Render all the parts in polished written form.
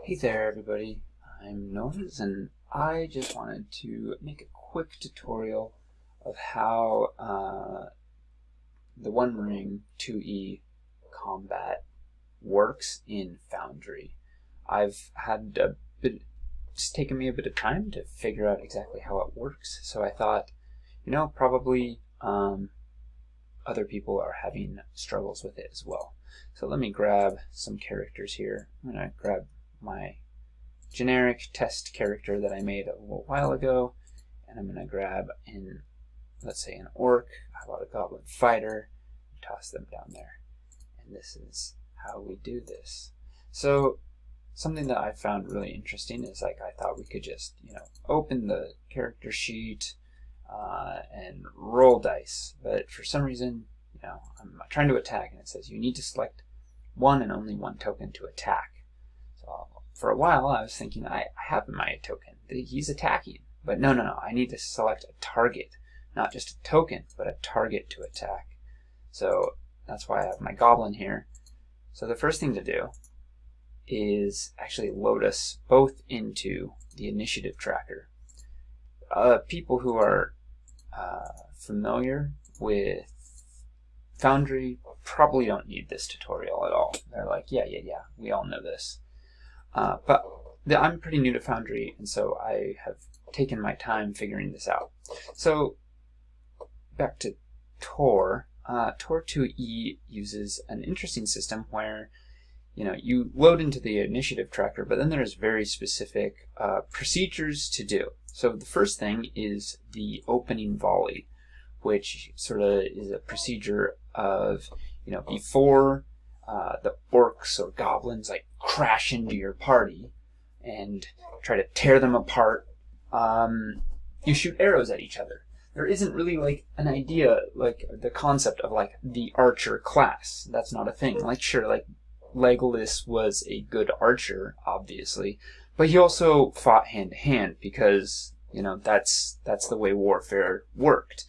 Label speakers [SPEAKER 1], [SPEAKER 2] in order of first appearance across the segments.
[SPEAKER 1] Hey there everybody, I'm Noahs and I just wanted to make a quick tutorial of how the One Ring 2E combat works in Foundry. I've had it's taken me a bit of time to figure out exactly how it works, so I thought, probably other people are having struggles with it as well. So let me grab some characters here. I'm going to grab my generic test character that I made a little while ago, and I'm going to grab let's say an orc, how about a goblin fighter, and toss them down there. And this is how we do this. So something that I found really interesting is I thought we could just open the character sheet and roll dice, but for some reason I'm trying to attack and it says you need to select one and only one token to attack. So for a while I was thinking I have my token, he's attacking, but no, I need to select a target, not just a token but a target to attack. So that's why I have my goblin here. So the first thing to do is actually load us both into the initiative tracker. People who are familiar with Foundry probably don't need this tutorial at all. They're like, yeah, we all know this. But I'm pretty new to Foundry, and so I have taken my time figuring this out. So back to Tor. Tor 2E uses an interesting system where you load into the initiative tracker, but then there's very specific procedures to do. So the first thing is the opening volley, which sort of is a procedure of, before the orcs or goblins crash into your party and try to tear them apart, you shoot arrows at each other. There isn't really an idea, the concept of the archer class. That's not a thing. Sure, Legolas was a good archer, obviously, but he also fought hand to hand because that's the way warfare worked.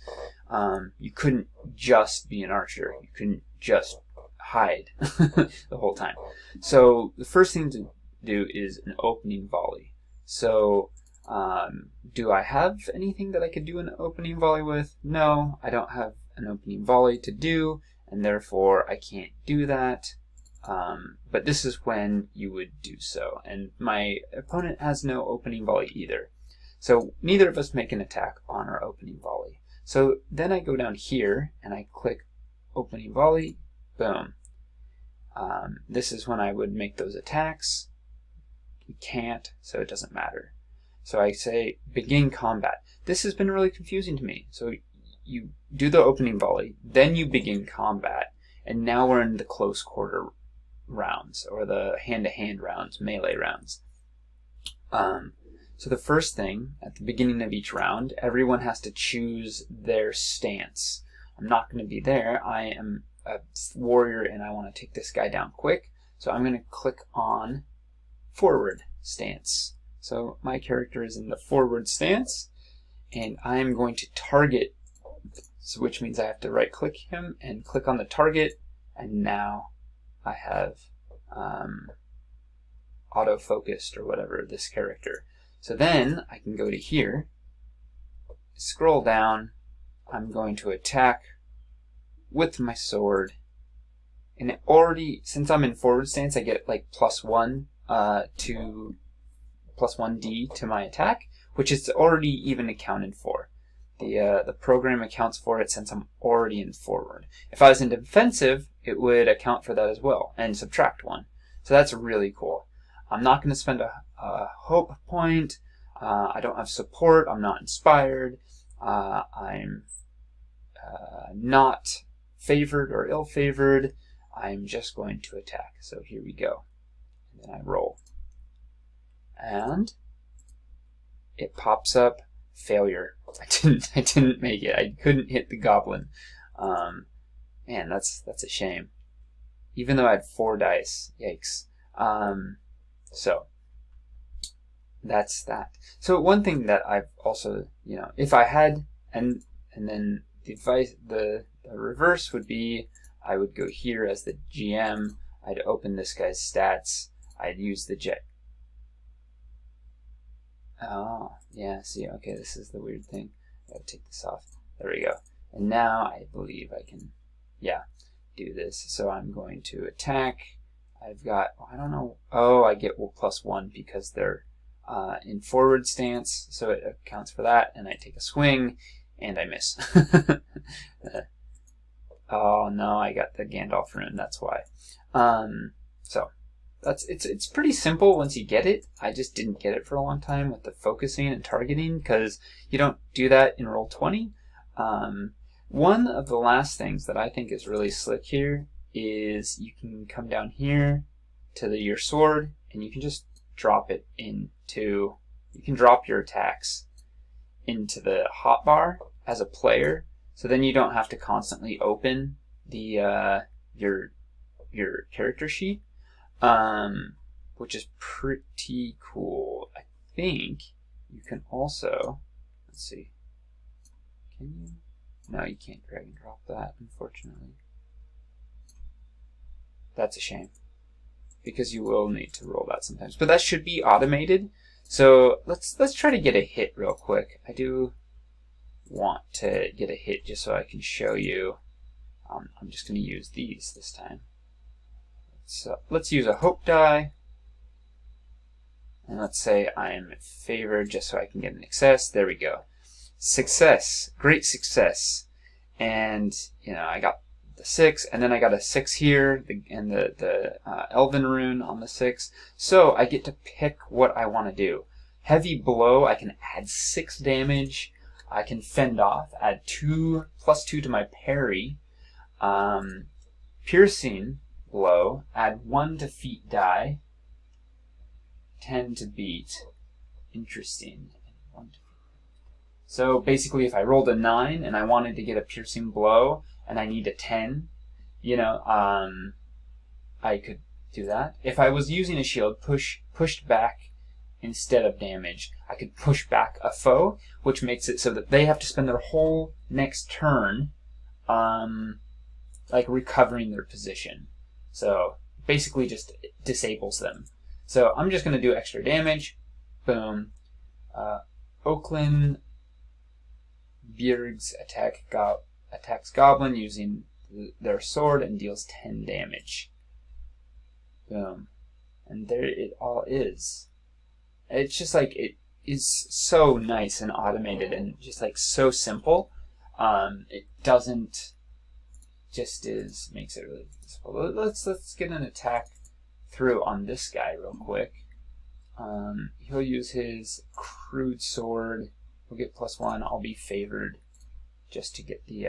[SPEAKER 1] You couldn't just be an archer. You couldn't just hide the whole time. So the first thing to do is an opening volley. So do I have anything that I could do an opening volley with? No, I don't have an opening volley to do, and therefore I can't do that. But this is when you would do so, and my opponent has no opening volley either. So neither of us make an attack on our opening volley. So then I go down here and I click opening volley, boom. This is when I would make those attacks. We can't, so it doesn't matter. So I say begin combat. This has been really confusing to me. So you do the opening volley, then you begin combat, and now we're in the close quarter rounds, or the hand-to-hand rounds, melee rounds. So the first thing, at the beginning of each round, everyone has to choose their stance. I'm not going to be there. I am a warrior and I want to take this guy down quick. So I'm going to click on forward stance. So my character is in the forward stance, and I'm going to target, which means I have to right click him and click on the target, and now I have auto-focused or whatever this character. So then I can go to here, scroll down, I'm going to attack with my sword, and it already, since I'm in forward stance, I get +1 +1d to my attack, which is already even accounted for. The program accounts for it since I'm already in forward. If I was in defensive, it would account for that as well and subtract 1. So that's really cool. I'm not going to spend a hope point. I don't have support. I'm not inspired. I'm not favored or ill-favored. I'm just going to attack. So here we go. And then I roll. And it pops up failure. I didn't make it. I couldn't hit the goblin. Man, that's a shame. Even though I had 4 dice. Yikes. So that's that. So one thing that I've also, if I had, and then the reverse would be, I would go here as the GM. I'd open this guy's stats. I'd use the Oh, yeah, see, okay, this is the weird thing. I gotta take this off. There we go. And now I believe I can, yeah, do this. So I'm going to attack. I've got, I don't know, oh, I get +1 because they're in forward stance, so it accounts for that, and I take a swing, and I miss. Oh no, I got the Gandalf rune, that's why. So it's pretty simple once you get it. I just didn't get it for a long time with the focusing and targeting, because you don't do that in Roll20. One of the last things that I think is really slick here is you can come down here to your sword, and you can just drop it into, you can drop your attacks into the hotbar as a player, so then you don't have to constantly open the your character sheet, which is pretty cool. I think you can also, let's see, can you? No, you can't drag and drop that, unfortunately. That's a shame, because you will need to roll that sometimes. But that should be automated. So let's try to get a hit real quick. I do want to get a hit just so I can show you. I'm just going to use these this time. So let's use a hope die. And let's say I'm favored just so I can get an excess. There we go. Success. Great success. And, you know, I got the 6, and then I got a 6 here, and the Elven rune on the 6. So I get to pick what I want to do. Heavy blow, I can add 6 damage. I can fend off, add +2 to my parry. Piercing blow, add 1 defeat die. 10 to beat. Interesting. So basically, if I rolled a 9 and I wanted to get a piercing blow and I need a 10, you know, I could do that. If I was using a shield, pushed back instead of damage, I could push back a foe, which makes it so that they have to spend their whole next turn, like recovering their position. So basically, just disables them. So I'm just going to do extra damage. Boom. Oakland Bjerg's attacks Goblin using their sword and deals 10 damage. Boom. And there it all is. It's just like, it is so nice and automated and just like so simple. It doesn't, just is, makes it really simple. Let's get an attack through on this guy real quick. He'll use his crude sword. We'll get +1. I'll be favored just to get the,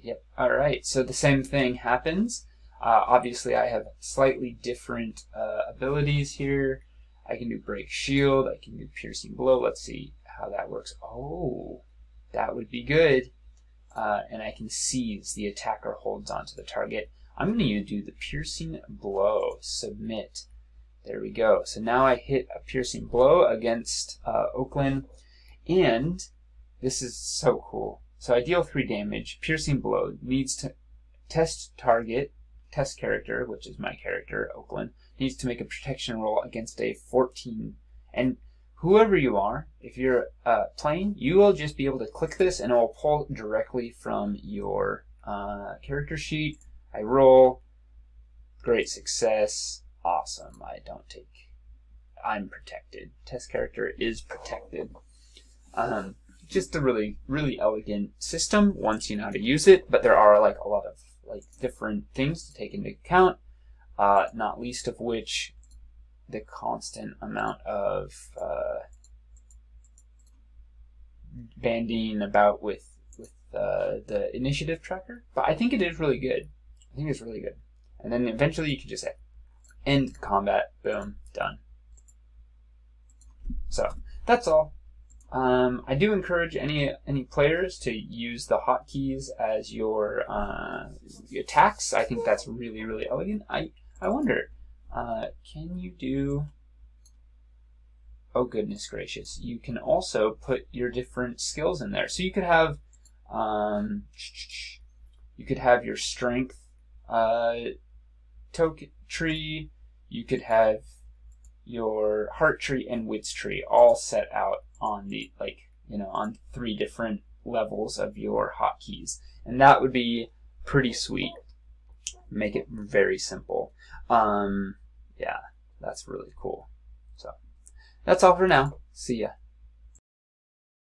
[SPEAKER 1] yep. Alright, so the same thing happens. Obviously I have slightly different abilities here. I can do break shield, I can do piercing blow. Let's see how that works. Oh, that would be good. And I can seize, the attacker holds onto the target. I'm going to do the piercing blow, submit. There we go. So now I hit a piercing blow against Oakland. And this is so cool. So I deal 3 damage. Piercing blow needs to test character, which is my character, Oakland, needs to make a protection roll against a 14. And whoever you are, if you're playing, you will just be able to click this and it will pull directly from your character sheet. I roll. Great success. Awesome. I'm protected. Test character is protected. Just a really, really elegant system once you know how to use it, but there are like a lot of like different things to take into account, not least of which the constant amount of banding about with the initiative tracker. But I think it is really good. I think it's really good. And then eventually you can just end combat. Boom, done. So that's all. I do encourage any players to use the hotkeys as your attacks. I think that's really, really elegant. I wonder, can you do? Oh goodness gracious! You can also put your different skills in there. So you could have, your strength token tree. You could have your heart tree and width tree all set out on the, on 3 different levels of your hotkeys. And that would be pretty sweet. Make it very simple. Yeah, that's really cool. So that's all for now. See ya.